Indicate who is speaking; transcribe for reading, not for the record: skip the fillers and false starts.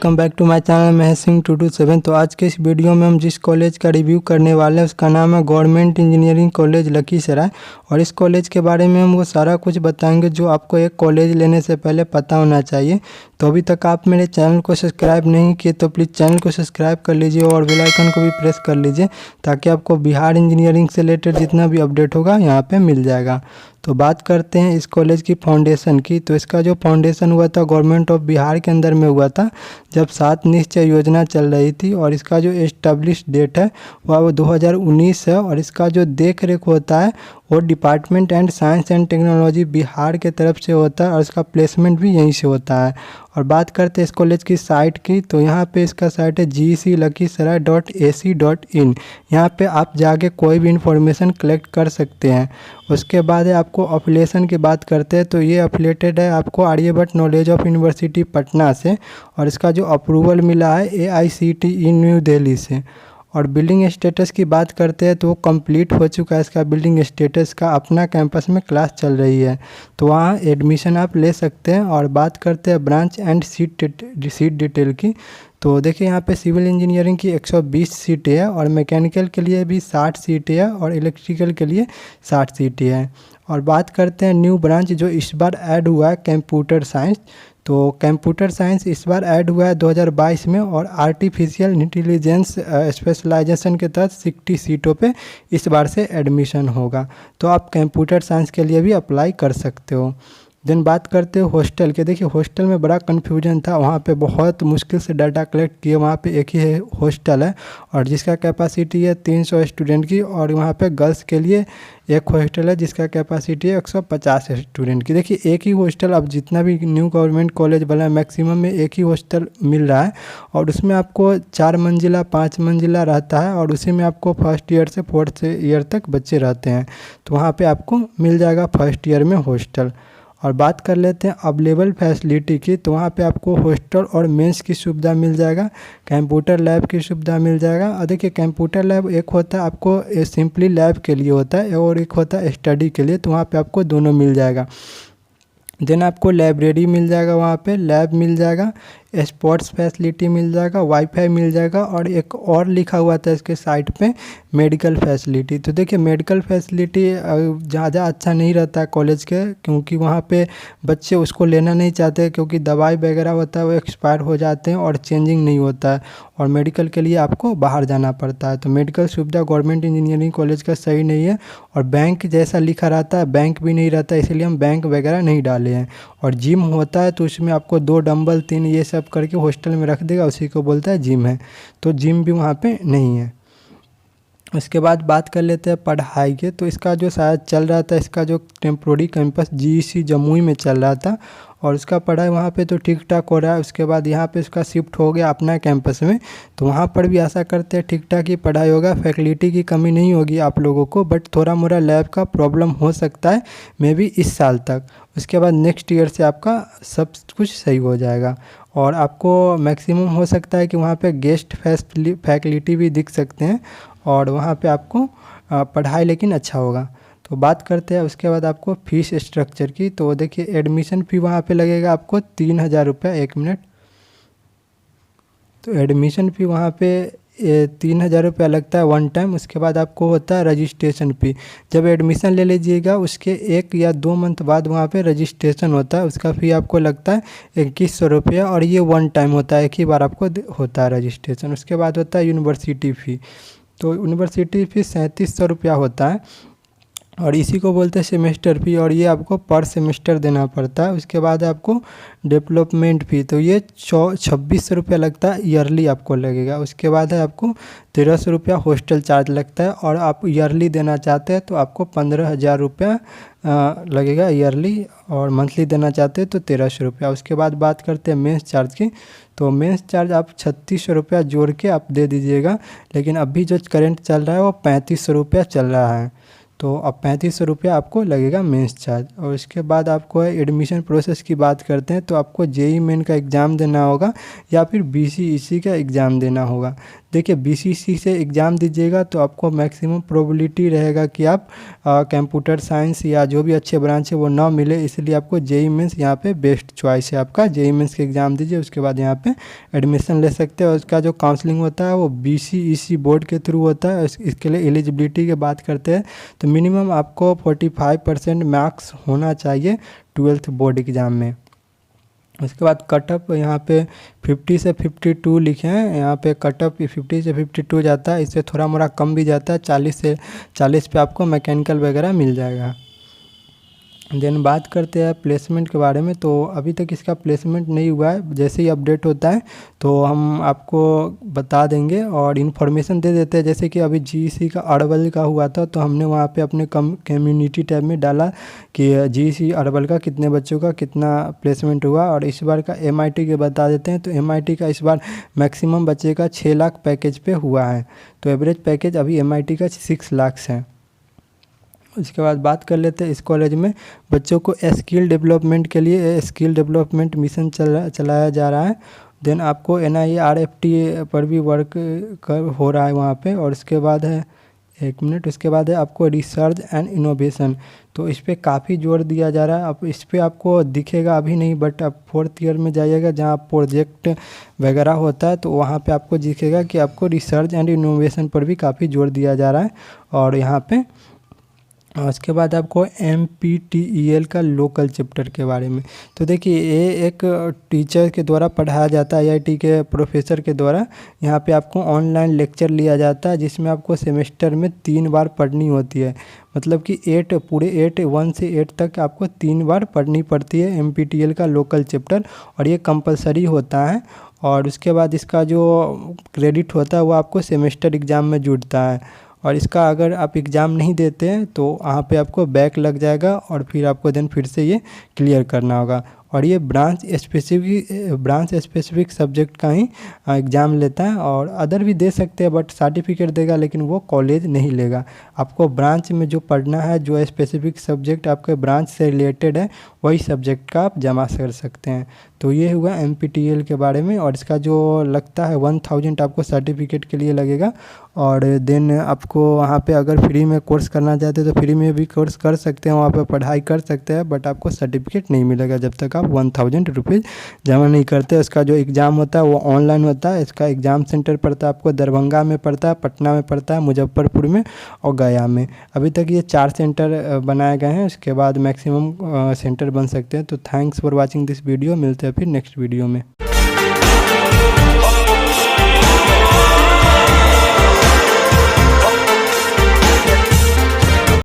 Speaker 1: Welcome back to my channel Mahesh Singh 227। तो आज के इस वीडियो में हम जिस कॉलेज का रिव्यू करने वाले हैं उसका नाम है गवर्नमेंट इंजीनियरिंग कॉलेज लखीसराय। और इस कॉलेज के बारे में हम वो सारा कुछ बताएंगे जो आपको एक कॉलेज लेने से पहले पता होना चाहिए। तो अभी तक आप मेरे चैनल को सब्सक्राइब नहीं किए तो प्लीज़ चैनल को सब्सक्राइब कर लीजिए और बेल आइकन को भी प्रेस कर लीजिए ताकि आपको बिहार इंजीनियरिंग से रिलेटेड जितना भी अपडेट होगा यहाँ पे मिल जाएगा। तो बात करते हैं इस कॉलेज की फाउंडेशन की। तो इसका जो फाउंडेशन हुआ था गवर्नमेंट ऑफ बिहार के अंदर में हुआ था जब 7 निश्चय योजना चल रही थी। और इसका जो एस्टेब्लिश डेट है वह 2019 है। और इसका जो देख रेख होता है वो department and science and technology Bihar के तरफ से होता है और इसका प्लेसमेंट भी यहीं से होता है। और बात करते हैं इस कॉलेज की साइट की। तो यहाँ पे इसका साइट है gclakhissaray.ac.in। यहाँ पे आप जाके कोई भी इंफॉर्मेशन कलेक्ट कर सकते हैं। उसके बाद है आपको अफिलिएशन की बात करते हैं तो ये अफिलेटेड है आपको Aryabhatta knowledge of university Patna से। और इसका जो अप्रूवल मिला है AICTE न्यू दिल्ली से। और बिल्डिंग स्टेटस की बात करते हैं तो वो कंप्लीट हो चुका है इसका बिल्डिंग स्टेटस का, अपना कैंपस में क्लास चल रही है तो वहाँ एडमिशन आप ले सकते हैं। और बात करते हैं ब्रांच एंड सीट डिटेल की। तो देखिए यहाँ पे सिविल इंजीनियरिंग की 120 सीटें है और मैकेनिकल के लिए भी 60 सीटें है और इलेक्ट्रिकल के लिए 60 सीटें हैं। और बात करते हैं न्यू ब्रांच जो इस बार ऐड हुआ है कंप्यूटर साइंस। तो कंप्यूटर साइंस इस बार ऐड हुआ है 2022 में और आर्टिफिशियल इंटेलिजेंस स्पेशलाइजेशन के तहत 60 सीटों पे इस बार से एडमिशन होगा। तो आप कंप्यूटर साइंस के लिए भी अप्लाई कर सकते हो। देन बात करते हो हॉस्टल के। देखिए हॉस्टल में बड़ा कन्फ्यूजन था, वहाँ पे बहुत मुश्किल से डाटा कलेक्ट किए। वहाँ पे एक ही हॉस्टल है और जिसका कैपेसिटी है 300 स्टूडेंट की। और वहाँ पे गर्ल्स के लिए एक हॉस्टल है जिसका कैपेसिटी है 150 स्टूडेंट की। देखिए एक ही हॉस्टल, अब जितना भी न्यू गवर्नमेंट कॉलेज बना है मैक्सिमम में एक ही हॉस्टल मिल रहा है। और उसमें आपको 4 मंजिला 5 मंजिला रहता है और उसी में आपको फर्स्ट ईयर से 4th ईयर तक बच्चे रहते हैं। तो वहाँ पर आपको मिल जाएगा फर्स्ट ईयर में हॉस्टल। और बात कर लेते हैं अवेलेबल फैसिलिटी की। तो वहाँ पे आपको हॉस्टल और मेंस की सुविधा मिल जाएगा, कंप्यूटर लैब की सुविधा मिल जाएगा। और देखिए कंप्यूटर लैब एक होता है आपको सिंपली लैब के लिए होता है और एक होता है स्टडी के लिए, तो वहाँ पे आपको दोनों मिल जाएगा। देन आपको लाइब्रेरी मिल जाएगा, वहाँ पे लैब मिल जाएगा, स्पोर्ट्स फैसिलिटी मिल जाएगा, वाईफाई मिल जाएगा। और एक और लिखा हुआ था इसके साइट पे मेडिकल फैसिलिटी। तो देखिए मेडिकल फैसिलिटी ज़्यादा अच्छा नहीं रहता है कॉलेज के, क्योंकि वहाँ पे बच्चे उसको लेना नहीं चाहते क्योंकि दवाई वगैरह होता है वो एक्सपायर हो जाते हैं और चेंजिंग नहीं होता है। और मेडिकल के लिए आपको बाहर जाना पड़ता है। तो मेडिकल सुविधा गवर्नमेंट इंजीनियरिंग कॉलेज का सही नहीं है। और बैंक जैसा लिखा रहता है बैंक भी नहीं रहता, इसलिए हम बैंक वगैरह नहीं डाले हैं। और जिम होता है तो उसमें आपको 2 डंबल 3 ये सब करके हॉस्टल में रख देगा, उसी को बोलता है जिम है। तो जिम भी वहाँ पे नहीं है। उसके बाद बात कर लेते हैं पढ़ाई के। तो इसका जो शायद चल रहा था, इसका जो टेम्प्रोरी कैंपस GEC जमुई में चल रहा था और उसका पढ़ाई वहाँ पे तो ठीक ठाक हो रहा है। उसके बाद यहाँ पे इसका शिफ्ट हो गया अपना कैंपस में, तो वहाँ पर भी आशा करते हैं ठीक ठाक ही पढ़ाई होगा, फैकल्टी की कमी नहीं होगी आप लोगों को। बट थोड़ा मोड़ा लैब का प्रॉब्लम हो सकता है मे बी इस साल तक। उसके बाद नेक्स्ट ईयर से आपका सब कुछ सही हो जाएगा। और आपको मैक्सिमम हो सकता है कि वहाँ पे गेस्ट फैकल्टी भी दिख सकते हैं और वहाँ पे आपको पढ़ाई लेकिन अच्छा होगा। तो बात करते हैं उसके बाद आपको फीस स्ट्रक्चर की। तो देखिए एडमिशन फ़ी वहाँ पे लगेगा आपको 3000 रुपये। 1 मिनट। तो एडमिशन फ़ी वहाँ पे 3000 रुपया लगता है वन टाइम। उसके बाद आपको होता है रजिस्ट्रेशन फ़ी। जब एडमिशन ले लीजिएगा उसके 1 या 2 मंथ बाद वहाँ पे रजिस्ट्रेशन होता है, उसका फ़ी आपको लगता है 2100 रुपया। और ये वन टाइम होता है, एक ही बार आपको होता है रजिस्ट्रेशन। उसके बाद होता है यूनिवर्सिटी फ़ी। तो यूनिवर्सिटी फ़ी 3700 रुपया होता है और इसी को बोलते हैं सेमेस्टर फ़ी और ये आपको पर सेमेस्टर देना पड़ता है। उसके बाद आपको डेवलपमेंट फ़ी, तो ये 2600 रुपया लगता है, ईयरली आपको लगेगा। उसके बाद है आपको 1300 रुपया हॉस्टल चार्ज लगता है और आप ईयरली देना चाहते हैं तो आपको 15,000 रुपया लगेगा ईयरली। और मंथली देना चाहते हैं तो 1300 रुपया। उसके बाद बात करते हैं मेंस चार्ज की। तो मेंस चार्ज आप 3600 रुपया जोड़ के आप दे दीजिएगा, लेकिन अभी जो करंट चल रहा है वो 3500 रुपया चल रहा है। तो अब 3500 रुपया आपको लगेगा मेंस चार्ज। और इसके बाद आपको एडमिशन प्रोसेस की बात करते हैं तो आपको जेई मेन का एग्ज़ाम देना होगा या फिर बीसीईसी का एग्ज़ाम देना होगा। देखिए बीसीईसी से एग्ज़ाम दीजिएगा तो आपको मैक्सिमम प्रोबेबिलिटी रहेगा कि आप कंप्यूटर साइंस या जो भी अच्छे ब्रांच है वो ना मिले, इसलिए आपको जेई मेंस यहाँ पे बेस्ट चॉइस है आपका। जेई मेंस के एग्ज़ाम दीजिए, उसके बाद यहाँ पे एडमिशन ले सकते हैं। और उसका जो काउंसलिंग होता है वो बीसीईसी बोर्ड के थ्रू होता है। इसके लिए एलिजिबिलिटी की बात करते हैं तो मिनिमम आपको 45% मार्क्स होना चाहिए 12th बोर्ड एग्ज़ाम में। उसके बाद कटअप यहाँ पे 50 से 52 लिखे हैं, यहाँ पे कटअप 50 से 52 जाता है, इससे थोड़ा मोड़ा कम भी जाता है, 40 पे आपको मैकेनिकल वगैरह मिल जाएगा। देन बात करते हैं प्लेसमेंट के बारे में। तो अभी तक इसका प्लेसमेंट नहीं हुआ है, जैसे ही अपडेट होता है तो हम आपको बता देंगे और इन्फॉर्मेशन दे देते हैं। जैसे कि अभी जीईसी का अरवल का हुआ था तो हमने वहाँ पे अपने कम्युनिटी टैब में डाला कि जीईसी अरवल का कितने बच्चों का कितना प्लेसमेंट हुआ। और इस बार का एमआईटी के बता देते हैं तो एमआईटी का इस बार मैक्सिमम बच्चे का 6 लाख पैकेज पे हुआ है, तो एवरेज पैकेज अभी एमआईटी का 6 लाख है। उसके बाद बात कर लेते हैं इस कॉलेज में बच्चों को स्किल डेवलपमेंट के लिए स्किल डेवलपमेंट मिशन चलाया जा रहा है। देन आपको NIRFT पर भी वर्क हो रहा है वहाँ पे। और उसके बाद है उसके बाद है आपको रिसर्च एंड इनोवेशन, तो इस पर काफ़ी जोर दिया जा रहा है। अब इस पर आपको दिखेगा अभी नहीं, बट अब 4th ईयर में जाइएगा जहाँ प्रोजेक्ट वगैरह होता है तो वहाँ पे आपको दिखेगा कि आपको रिसर्च एंड इनोवेशन पर भी काफ़ी जोर दिया जा रहा है। और यहाँ पे उसके बाद आपको MPTEL का लोकल चैप्टर के बारे में, तो देखिए ये एक टीचर के द्वारा पढ़ाया जाता है, IIT के प्रोफेसर के द्वारा। यहाँ पे आपको ऑनलाइन लेक्चर लिया जाता है जिसमें आपको सेमेस्टर में 3 बार पढ़नी होती है, मतलब कि 1 से 8 तक आपको 3 बार पढ़नी पड़ती है MPTEL का लोकल चैप्टर, और ये कंपलसरी होता है। और उसके बाद इसका जो क्रेडिट होता है वो आपको सेमेस्टर एग्ज़ाम में जुड़ता है। और इसका अगर आप एग्ज़ाम नहीं देते हैं तो वहाँ पे आपको बैक लग जाएगा और फिर आपको देन फिर से ये क्लियर करना होगा। और ये ब्रांच स्पेसिफिक सब्जेक्ट का ही एग्ज़ाम लेता है, और अदर भी दे सकते हैं बट सर्टिफिकेट देगा, लेकिन वो कॉलेज नहीं लेगा। आपको ब्रांच में जो पढ़ना है, जो स्पेसिफिक सब्जेक्ट आपके ब्रांच से रिलेटेड है, वही सब्जेक्ट का आप जमा कर सकते हैं। तो ये हुआ MPTEL के बारे में। और इसका जो लगता है 1000 आपको सर्टिफिकेट के लिए लगेगा। और देन आपको वहाँ पे अगर फ्री में कोर्स करना चाहते हैं तो फ्री में भी कोर्स कर सकते हैं, वहाँ पे पढ़ाई कर सकते हैं, बट आपको सर्टिफिकेट नहीं मिलेगा जब तक आप 1000 रुपीज़ जमा नहीं करते। इसका जो एग्ज़ाम होता है वो ऑनलाइन होता है। इसका एग्ज़ाम सेंटर पड़ता है आपको दरभंगा में पड़ता है, पटना में पड़ता है, मुजफ्फरपुर में और गया में। अभी तक ये 4 सेंटर बनाए गए हैं, उसके बाद मैक्सिमम सेंटर बन सकते हैं। तो thanks for watching this video, मिलते हैं फिर नेक्स्ट वीडियो में।